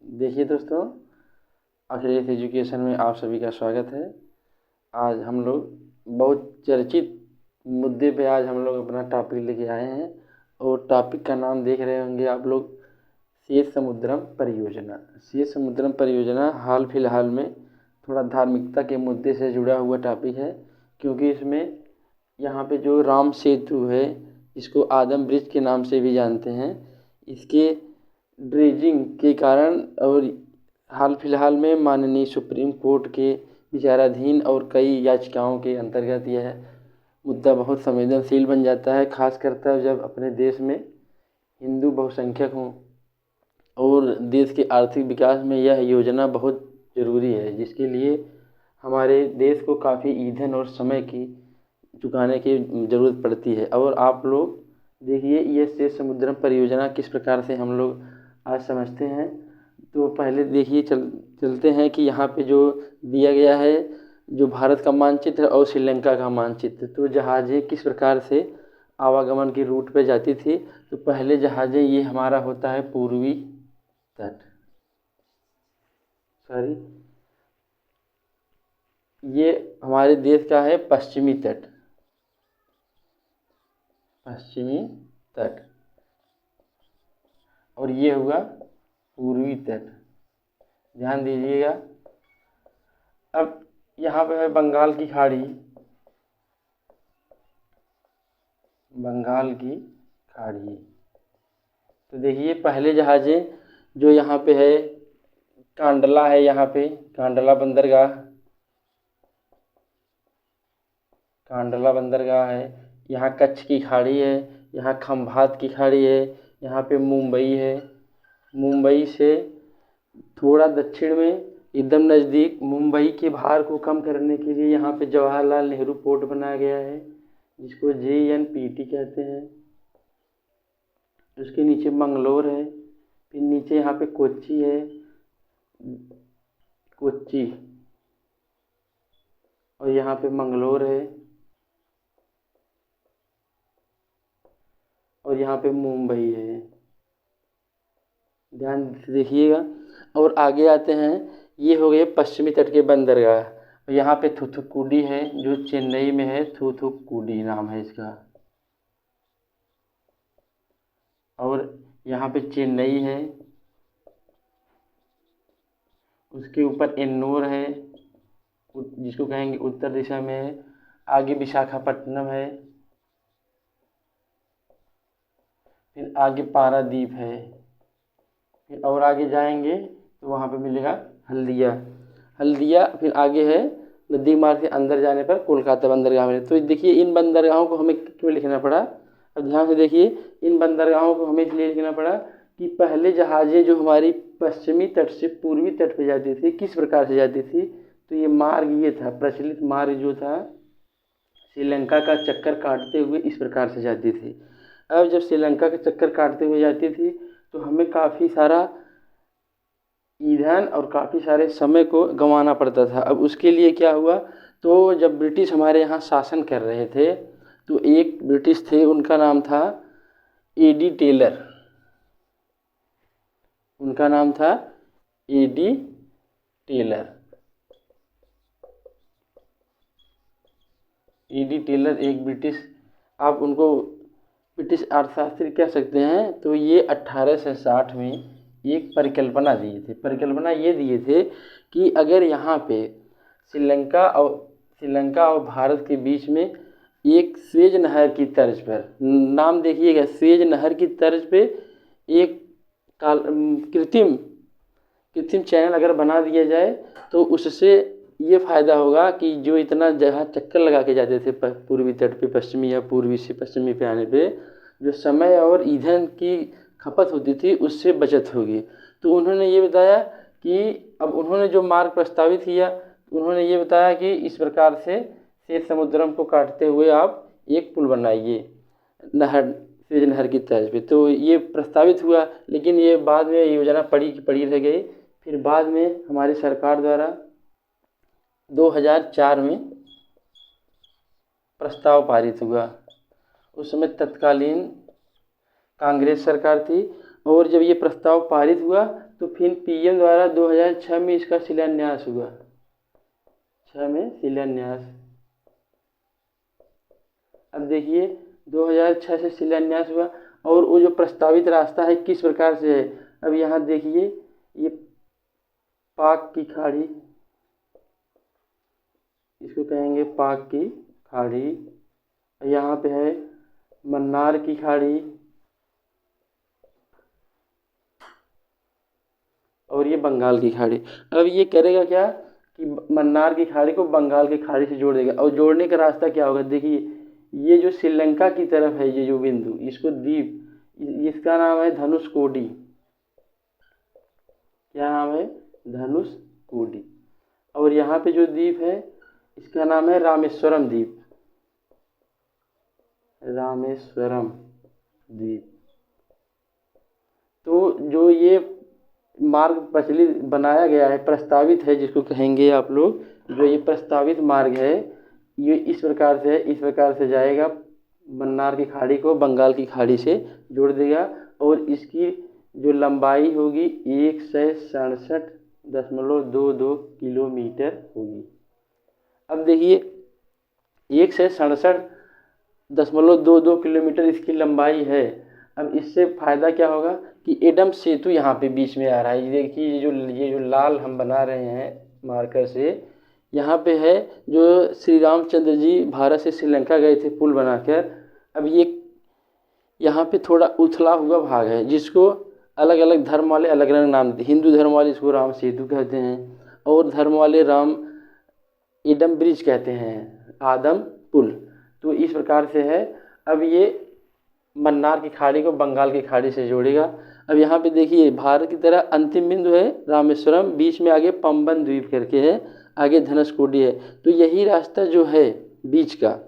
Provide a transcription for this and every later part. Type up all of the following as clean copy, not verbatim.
देखिए दोस्तों, अखिलेश एजुकेशन में आप सभी का स्वागत है। आज हम लोग बहुत चर्चित मुद्दे पे आज हम लोग अपना टॉपिक लेके आए हैं और टॉपिक का नाम देख रहे होंगे आप लोग, श्वेत समुद्रम परियोजना। श्वेत समुद्रम परियोजना हाल फिलहाल में थोड़ा धार्मिकता के मुद्दे से जुड़ा हुआ टॉपिक है, क्योंकि इसमें यहाँ पे जो राम सेतु है, इसको आदम ब्रिज के नाम से भी जानते हैं, इसके ड्रेजिंग के कारण और हाल फिलहाल में माननीय सुप्रीम कोर्ट के विचाराधीन और कई याचिकाओं के अंतर्गत यह मुद्दा बहुत संवेदनशील बन जाता है, खासकर तब जब अपने देश में हिंदू बहुसंख्यक हों और देश के आर्थिक विकास में यह योजना बहुत ज़रूरी है, जिसके लिए हमारे देश को काफ़ी ईंधन और समय की चुकाने की ज़रूरत पड़ती है। और आप लोग देखिए, ये श्वेत समुद्रम परियोजना किस प्रकार से हम लोग आज समझते हैं। तो पहले देखिए, चलते हैं कि यहाँ पे जो दिया गया है, जो भारत का मानचित्र और श्रीलंका का मानचित्र। तो जहाज़ें किस प्रकार से आवागमन की रूट पे जाती थी। तो पहले जहाज़ें, ये हमारा होता है पूर्वी तट, सॉरी, ये हमारे देश का है पश्चिमी तट, पश्चिमी तट, और ये हुआ पूर्वी तट। ध्यान दीजिएगा। अब यहाँ पे है बंगाल की खाड़ी, बंगाल की खाड़ी। तो देखिए, पहले जहाज़ें जो यहाँ पे है, कांडला है, यहाँ पे कांडला बंदरगाह, कांडला बंदरगाह है। यहाँ कच्छ की खाड़ी है, यहाँ खंभात की खाड़ी है, यहाँ पे मुंबई है। मुंबई से थोड़ा दक्षिण में एकदम नज़दीक, मुंबई के भार को कम करने के लिए यहाँ पे जवाहरलाल नेहरू पोर्ट बनाया गया है, जिसको JNPT कहते हैं। उसके नीचे मंगलोर है, फिर नीचे यहाँ पे कोच्चि है, कोच्चि, और यहाँ पे मंगलोर है, और यहाँ पे मुंबई है। ध्यान से देखिएगा। और आगे आते हैं, ये हो गए पश्चिमी तट के बंदरगाह। यहाँ पे थूथुक्कुडी है, जो चेन्नई में है, थूथुक्कुडी नाम है इसका। और यहाँ पे चेन्नई है, उसके ऊपर एन्नूर है, जिसको कहेंगे उत्तर दिशा में है। आगे विशाखापट्टनम है, फिर आगे पारादीप है, फिर और आगे जाएंगे तो वहाँ पे मिलेगा हल्दिया, हल्दिया। फिर आगे है नदी मार्ग के अंदर जाने पर कोलकाता बंदरगाह में। तो देखिए, इन बंदरगाहों को हमें क्यों लिखना पड़ा। अब ध्यान से देखिए, इन बंदरगाहों को हमें इसलिए लिखना पड़ा कि पहले जहाज़ें जो हमारी पश्चिमी तट से पूर्वी तट पे जाती थी, किस प्रकार से जाती थी। तो ये मार्ग ये था, प्रचलित मार्ग जो था, श्रीलंका का चक्कर काटते हुए इस प्रकार से जाती थी। अब जब श्रीलंका का चक्कर काटते हुए जाती थी, तो हमें काफ़ी सारा ईंधन और काफ़ी सारे समय को गंवाना पड़ता था। अब उसके लिए क्या हुआ, तो जब ब्रिटिश हमारे यहाँ शासन कर रहे थे, तो एक ब्रिटिश थे, उनका नाम था AD टेलर। उनका नाम था AD टेलर। AD टेलर एक ब्रिटिश, आप उनको ब्रिटिश अर्थशास्त्री कह सकते हैं। तो ये 1860 में एक परिकल्पना दिए थे। परिकल्पना ये दिए थे कि अगर यहाँ पे श्रीलंका और भारत के बीच में एक स्वेज नहर की तर्ज पर, नाम देखिएगा, स्वेज नहर की तर्ज पे एक कृत्रिम चैनल अगर बना दिया जाए, तो उससे ये फ़ायदा होगा कि जो इतना जहाँ चक्कर लगा के जाते थे पूर्वी तट पे, पश्चिमी या पूर्वी से पश्चिमी पे आने पे, जो समय और ईंधन की खपत होती थी, उससे बचत होगी। तो उन्होंने ये बताया कि अब उन्होंने जो मार्ग प्रस्तावित किया, उन्होंने ये बताया कि इस प्रकार से श्वेत समुद्रम को काटते हुए आप एक पुल बनाइए नहर, स्वेज नहर की तर्ज पे। तो ये प्रस्तावित हुआ, लेकिन ये बाद में योजना पड़ी रह गई। फिर बाद में हमारी सरकार द्वारा 2004 में प्रस्ताव पारित हुआ। उस समय तत्कालीन कांग्रेस सरकार थी, और जब ये प्रस्ताव पारित हुआ तो फिर पीएम द्वारा 2006 में इसका शिलान्यास हुआ, 6 में शिलान्यास। अब देखिए 2006 से शिलान्यास हुआ और वो जो प्रस्तावित रास्ता है किस प्रकार से है। अब यहाँ देखिए ये पाक की खाड़ी, इसको कहेंगे पाक की खाड़ी, यहाँ पे है मन्नार की खाड़ी और ये बंगाल की खाड़ी। अब ये करेगा क्या कि मन्नार की खाड़ी को बंगाल की खाड़ी से जोड़ देगा। और जोड़ने का रास्ता क्या होगा, देखिए ये जो श्रीलंका की तरफ है ये जो बिंदु, इसको द्वीप, इसका नाम है धनुषकोडी। क्या नाम है, धनुषकोडी। और यहाँ पे जो द्वीप है इसका नाम है रामेश्वरम द्वीप, रामेश्वरम द्वीप। तो जो ये मार्ग प्रचलित बनाया गया है, प्रस्तावित है, जिसको कहेंगे आप लोग, जो ये प्रस्तावित मार्ग है ये इस प्रकार से है, इस प्रकार से जाएगा, मन्नार की खाड़ी को बंगाल की खाड़ी से जोड़ देगा और इसकी जो लंबाई होगी 167.22 किलोमीटर होगी। अब देखिए 167.22 किलोमीटर इसकी लंबाई है। अब इससे फ़ायदा क्या होगा कि एडम सेतु यहाँ पे बीच में आ रहा है। देखिए ये जो लाल हम बना रहे हैं मार्कर से, यहाँ पे है जो श्री रामचंद्र जी भारत से श्रीलंका गए थे पुल बनाकर। अब ये यहाँ पे थोड़ा उथला हुआ भाग है जिसको अलग अलग धर्म वाले अलग अलग नाम देते। हिंदू धर्म वाले इसको राम सेतु कहते हैं और धर्म वाले राम एडम ब्रिज कहते हैं, आदम पुल। तो इस प्रकार से है। अब ये मन्नार की खाड़ी को बंगाल की खाड़ी से जोड़ेगा। अब यहाँ पे देखिए भारत की तरह अंतिम बिंदु है रामेश्वरम, बीच में आगे पंबन द्वीप करके है, आगे धनुषकोडी है। तो यही रास्ता जो है बीच का,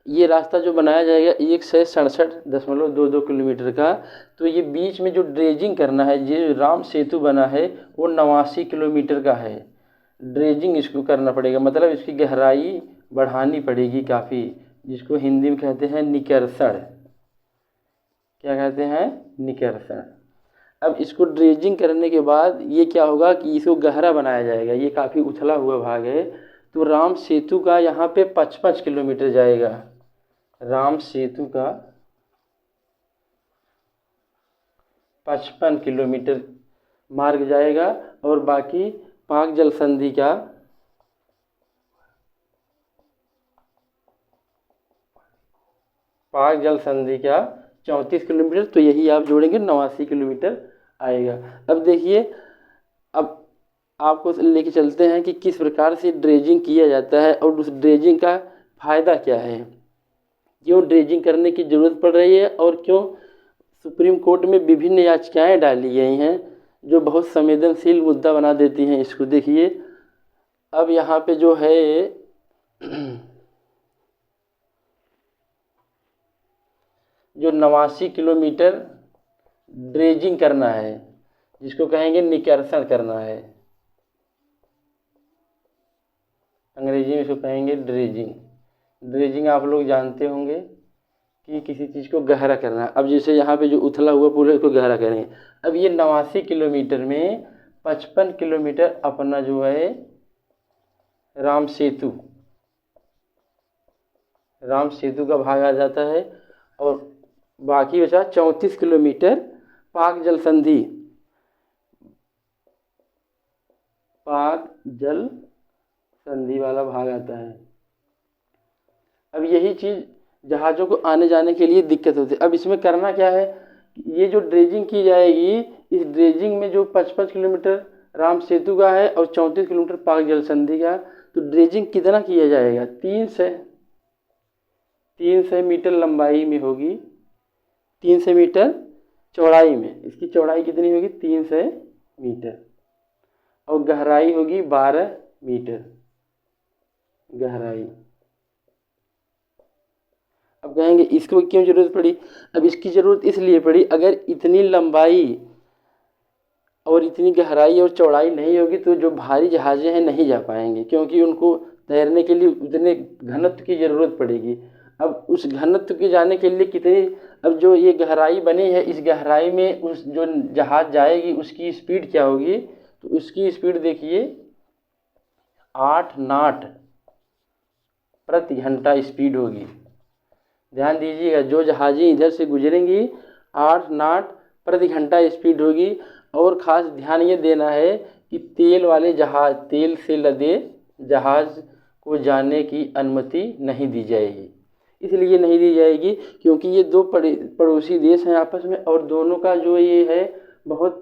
ये रास्ता जो बनाया जाएगा 167.22 किलोमीटर का। तो ये बीच में जो ड्रेजिंग करना है, ये राम सेतु बना है वो 89 किलोमीटर का है। ड्रेजिंग इसको करना पड़ेगा, मतलब इसकी गहराई बढ़ानी पड़ेगी काफ़ी, जिसको हिंदी में कहते हैं निकर्षण। क्या कहते हैं, निकर्षण। अब इसको ड्रेजिंग करने के बाद ये क्या होगा कि इसको गहरा बनाया जाएगा, ये काफ़ी उछला हुआ भाग है। तो राम सेतु का यहाँ पे 55 किलोमीटर जाएगा, राम सेतु का 55 किलोमीटर मार्ग जाएगा और बाकी पाक जल संधि का 34 किलोमीटर। तो यही आप जोड़ेंगे 89 किलोमीटर आएगा। अब देखिए, अब आपको लेके चलते हैं कि किस प्रकार से ड्रेजिंग किया जाता है और उस ड्रेजिंग का फ़ायदा क्या है, क्यों ड्रेजिंग करने की ज़रूरत पड़ रही है और क्यों सुप्रीम कोर्ट में विभिन्न याचिकाएं डाली गई हैं जो बहुत संवेदनशील मुद्दा बना देती हैं इसको। देखिए अब यहाँ पे जो है जो 89 किलोमीटर ड्रेजिंग करना है, जिसको कहेंगे निकर्षण करना है, अंग्रेजी में इसको कहेंगे ड्रेजिंग। ड्रेजिंग आप लोग जानते होंगे कि किसी चीज़ को गहरा करना। अब जैसे यहाँ पे जो उथला हुआ पुल है उसको गहरा करेंगे। अब ये 89 किलोमीटर में 55 किलोमीटर अपना जो है राम सेतु का भाग आ जाता है और बाकी बचा 34 किलोमीटर पाक जल संधि वाला भाग आता है। अब यही चीज़ जहाज़ों को आने जाने के लिए दिक्कत होती है। अब इसमें करना क्या है, ये जो ड्रेजिंग की जाएगी, इस ड्रेजिंग में जो 55 किलोमीटर राम सेतु का है और 34 किलोमीटर पाक जल संधि का, तो ड्रेजिंग कितना किया जाएगा, 300 मीटर लंबाई में होगी, 300 मीटर चौड़ाई में। इसकी चौड़ाई कितनी होगी, 300 मीटर और गहराई होगी 12 मीटर गहराई। अब कहेंगे इसको क्यों ज़रूरत पड़ी। अब इसकी ज़रूरत इसलिए पड़ी, अगर इतनी लंबाई और इतनी गहराई और चौड़ाई नहीं होगी तो जो भारी जहाज़ें हैं नहीं जा पाएंगे, क्योंकि उनको तैरने के लिए उतने घनत्व की ज़रूरत पड़ेगी। अब उस घनत्व के जाने के लिए कितनी, अब जो ये गहराई बनी है, इस गहराई में उस जो जहाज़ जाएगी उसकी स्पीड क्या होगी, तो उसकी स्पीड देखिए 8 नॉट प्रति घंटा स्पीड होगी। ध्यान दीजिएगा, जो जहाज़ें इधर से गुजरेंगी 8 नॉट प्रति घंटा स्पीड होगी। और ख़ास ध्यान ये देना है कि तेल वाले जहाज़, तेल से लदे जहाज़ को जाने की अनुमति नहीं दी जाएगी। इसलिए नहीं दी जाएगी क्योंकि ये दो पड़ोसी देश हैं आपस में, और दोनों का जो ये है बहुत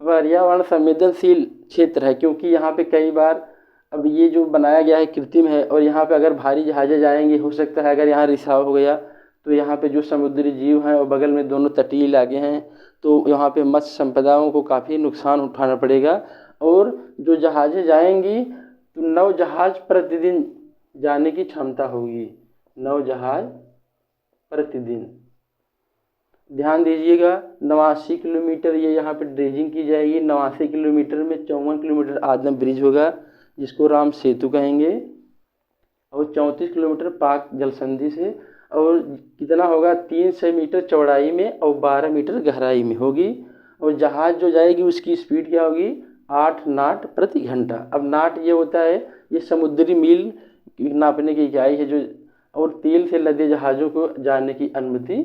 पर्यावरण संवेदनशील क्षेत्र है। क्योंकि यहाँ पे कई बार अब ये जो बनाया गया है कृत्रिम है, और यहाँ पे अगर भारी जहाज़ें जाएंगे, हो सकता है अगर यहाँ रिसाव हो गया तो यहाँ पे जो समुद्री जीव हैं और बगल में दोनों तटीय इलाके हैं, तो यहाँ पे मत्स्य संपदाओं को काफ़ी नुकसान उठाना पड़ेगा। और जो जहाज़ें जाएंगी तो 9 जहाज़ प्रतिदिन जाने की क्षमता होगी, 9 जहाज़ प्रतिदिन। ध्यान दीजिएगा, 89 किलोमीटर ये यहाँ पे ड्रेजिंग की जाएगी। 89 किलोमीटर में 54 किलोमीटर आदम ब्रिज होगा जिसको राम सेतु कहेंगे, और 34 किलोमीटर पाक जलसंधि से, और कितना होगा 300 मीटर चौड़ाई में और 12 मीटर गहराई में होगी। और जहाज़ जो जाएगी उसकी स्पीड क्या होगी, 8 नॉट प्रति घंटा। अब नॉट ये होता है, ये समुद्री मील नापने की इकाई है जो। और तेल से लदे जहाज़ों को जाने की अनुमति,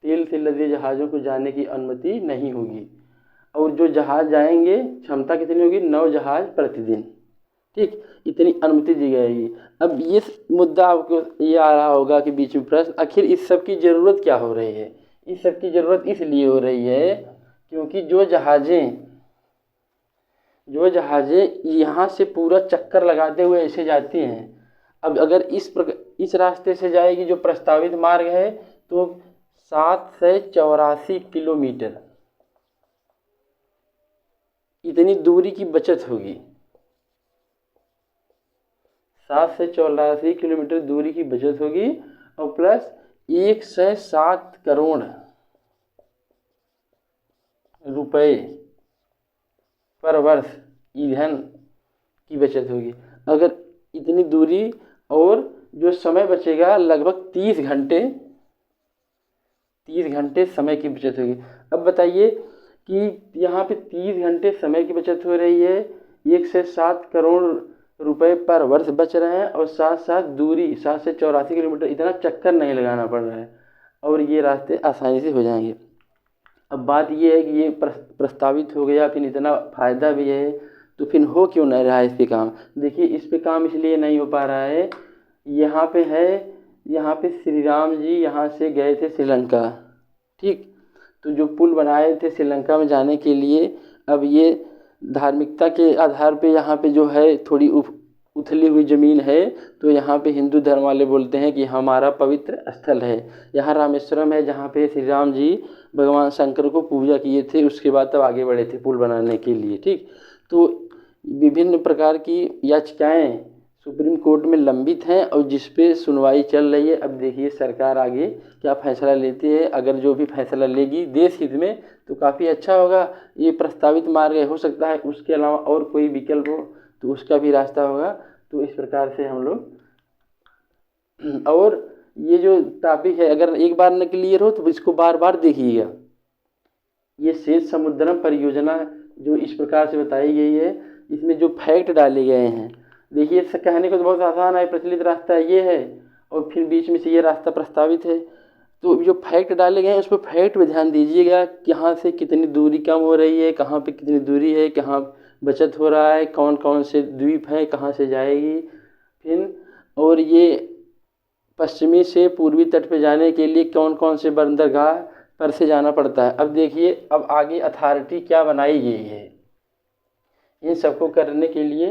तेल से लदे जहाज़ों को जाने की अनुमति नहीं होगी। और जो जहाज़ जाएंगे क्षमता कितनी होगी, 9 जहाज़ प्रतिदिन। ठीक, इतनी अनुमति दी जाएगी। अब ये मुद्दा आपको ये आ रहा होगा कि बीच में प्रश्न, आखिर इस सब की ज़रूरत क्या हो रही है। इस सब की ज़रूरत इसलिए हो रही है क्योंकि जो जहाज़ें यहाँ से पूरा चक्कर लगाते हुए ऐसे जाती हैं। अब अगर इस रास्ते से जाएगी जो प्रस्तावित मार्ग है, तो 784 किलोमीटर इतनी दूरी की बचत होगी। 784 किलोमीटर दूरी की बचत होगी, और प्लस 107 करोड़ रुपए पर वर्ष ईंधन की बचत होगी। अगर इतनी दूरी, और जो समय बचेगा लगभग 30 घंटे समय की बचत होगी। अब बताइए कि यहाँ पे 30 घंटे समय की बचत हो रही है, 107 करोड़ रुपए पर वर्ष बच रहे हैं, और साथ साथ दूरी 784 किलोमीटर, इतना चक्कर नहीं लगाना पड़ रहा है, और ये रास्ते आसानी से हो जाएंगे। अब बात ये है कि ये प्रस्तावित हो गया, फिर इतना फ़ायदा भी है, तो फिर हो क्यों नहीं रहा है इस पे काम। देखिए, इस पे काम इसलिए नहीं हो पा रहा है, यहाँ पे श्री राम जी यहाँ से गए थे श्रीलंका। ठीक, तो जो पुल बनाए थे श्रीलंका में जाने के लिए, अब ये धार्मिकता के आधार पे यहाँ पे जो है थोड़ी उथली हुई ज़मीन है, तो यहाँ पे हिंदू धर्म वाले बोलते हैं कि हमारा पवित्र स्थल है। यहाँ रामेश्वरम है जहाँ पे श्री राम जी भगवान शंकर को पूजा किए थे, उसके बाद तब आगे बढ़े थे पुल बनाने के लिए। ठीक, तो विभिन्न प्रकार की याचिकाएँ सुप्रीम कोर्ट में लंबित हैं, और जिस पे सुनवाई चल रही है। अब देखिए सरकार आगे क्या फ़ैसला लेती है। अगर जो भी फैसला लेगी देश हित में तो काफ़ी अच्छा होगा। ये प्रस्तावित मार्ग हो सकता है उसके अलावा और कोई विकल्प हो तो उसका भी रास्ता होगा। तो इस प्रकार से हम लोग, और ये जो टॉपिक है अगर एक बार न क्लियर हो तो इसको बार बार देखिएगा। ये श्वेत समुद्रम परियोजना जो इस प्रकार से बताई गई है, इसमें जो फैक्ट डाले गए हैं, देखिए इससे कहने को तो बहुत आसान है, प्रचलित रास्ता ये है और फिर बीच में से ये रास्ता प्रस्तावित है। तो जो फैक्ट डाले गए हैं उस पर फैक्ट पे ध्यान दीजिएगा, कहाँ से कितनी दूरी कम हो रही है, कहाँ पे कितनी दूरी है, कहाँ बचत हो रहा है, कौन कौन से द्वीप हैं, कहाँ से जाएगी फिर, और ये पश्चिमी से पूर्वी तट पे जाने के लिए कौन कौन से बंदरगाह पर से जाना पड़ता है। अब देखिए अब आगे अथॉरिटी क्या बनाई गई है, इन सबको करने के लिए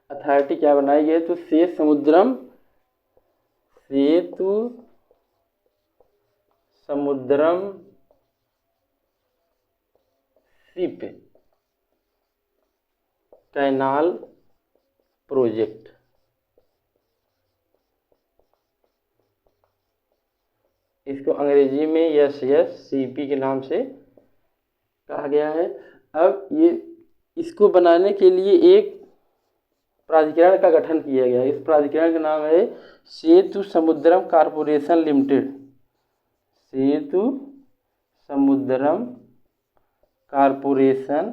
अथॉरिटी क्या बनाई गई है, तो श्वेत समुद्रम शिप कैनाल प्रोजेक्ट। इसको अंग्रेजी में SSCP के नाम से कहा गया है। अब ये इसको बनाने के लिए एक प्राधिकरण का गठन किया गया है। इस प्राधिकरण का नाम है सेतु समुद्रम कॉर्पोरेशन लिमिटेड। सेतु समुद्रम कॉरपोरेशन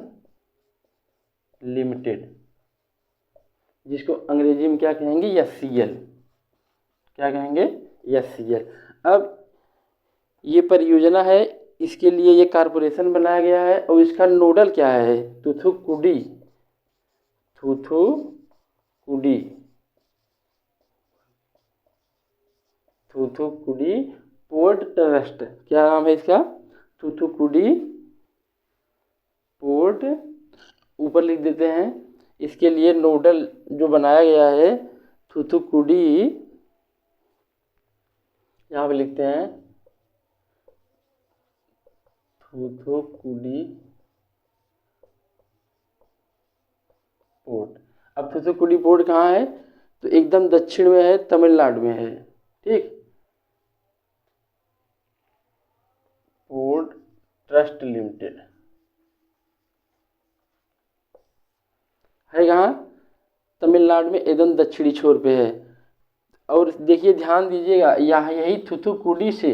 लिमिटेड, जिसको अंग्रेजी में क्या कहेंगे, एचसीएल। क्या कहेंगे, एचसीएल। अब ये परियोजना है, इसके लिए ये कॉरपोरेशन बनाया गया है और इसका नोडल क्या है, थूथुकुडी पोर्ट ट्रस्ट। क्या नाम है इसका, थूथुकुडी पोर्ट, ऊपर लिख देते हैं। इसके लिए नोडल जो बनाया गया है थूथुकुडी, यहाँ पे लिखते हैं थूथुकुडी पोर्ट। अब थूथुकुडी पोर्ट कहाँ है, तो एकदम दक्षिण में है, तमिलनाडु में है। ठीक, पोर्ट ट्रस्ट लिमिटेड है कहाँ, तमिलनाडु में एकदम दक्षिणी छोर पे है। और देखिए ध्यान दीजिएगा, यहाँ यही थूथुकुडी से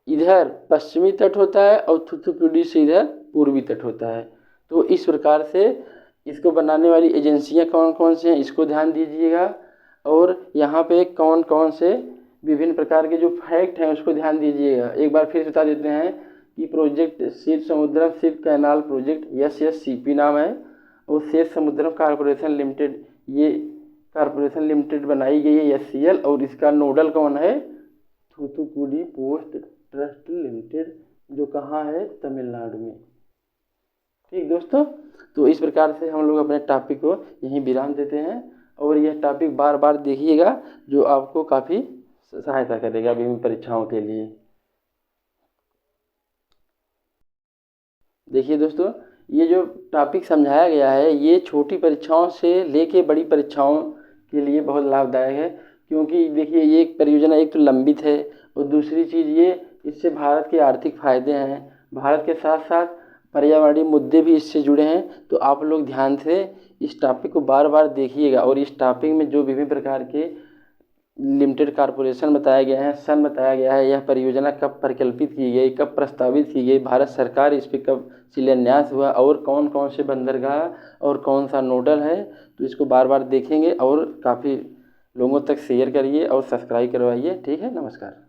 इधर पश्चिमी तट होता है और थूथुकुडी से इधर पूर्वी तट होता है। तो इस प्रकार से इसको बनाने वाली एजेंसियां कौन कौन से हैं, इसको ध्यान दीजिएगा। और यहाँ पे कौन कौन से विभिन्न प्रकार के जो फैक्ट हैं उसको ध्यान दीजिएगा। एक बार फिर बता देते हैं कि प्रोजेक्ट श्वेत समुद्रम शिप कैनाल प्रोजेक्ट SSCP नाम है, और श्वेत समुद्रम कॉरपोरेशन लिमिटेड, ये कॉरपोरेशन लिमिटेड बनाई गई है SCL, और इसका नोडल कौन है, थूथुकुडी पोर्ट ट्रस्ट लिमिटेड, जो कहाँ है, तमिलनाडु में। ठीक दोस्तों, तो इस प्रकार से हम लोग अपने टॉपिक को यहीं विराम देते हैं, और यह टॉपिक बार बार देखिएगा, जो आपको काफ़ी सहायता करेगा विभिन्न परीक्षाओं के लिए। देखिए दोस्तों, ये जो टॉपिक समझाया गया है ये छोटी परीक्षाओं से लेके बड़ी परीक्षाओं के लिए बहुत लाभदायक है, क्योंकि देखिए ये एक परियोजना एक तो लंबित है, और दूसरी चीज़ ये इससे भारत के आर्थिक फ़ायदे हैं, भारत के साथ साथ पर्यावरणीय मुद्दे भी इससे जुड़े हैं। तो आप लोग ध्यान से इस टॉपिक को बार बार देखिएगा, और इस टॉपिक में जो विभिन्न प्रकार के लिमिटेड कॉरपोरेशन बताया गया है, सन बताया गया है, यह परियोजना कब परिकल्पित की गई, कब प्रस्तावित की गई, भारत सरकार इस पर कब शिलान्यास हुआ, और कौन कौन से बंदरगाह और कौन सा नोडल है, तो इसको बार बार देखेंगे और काफ़ी लोगों तक शेयर करिए और सब्सक्राइब करवाइए। ठीक है, नमस्कार।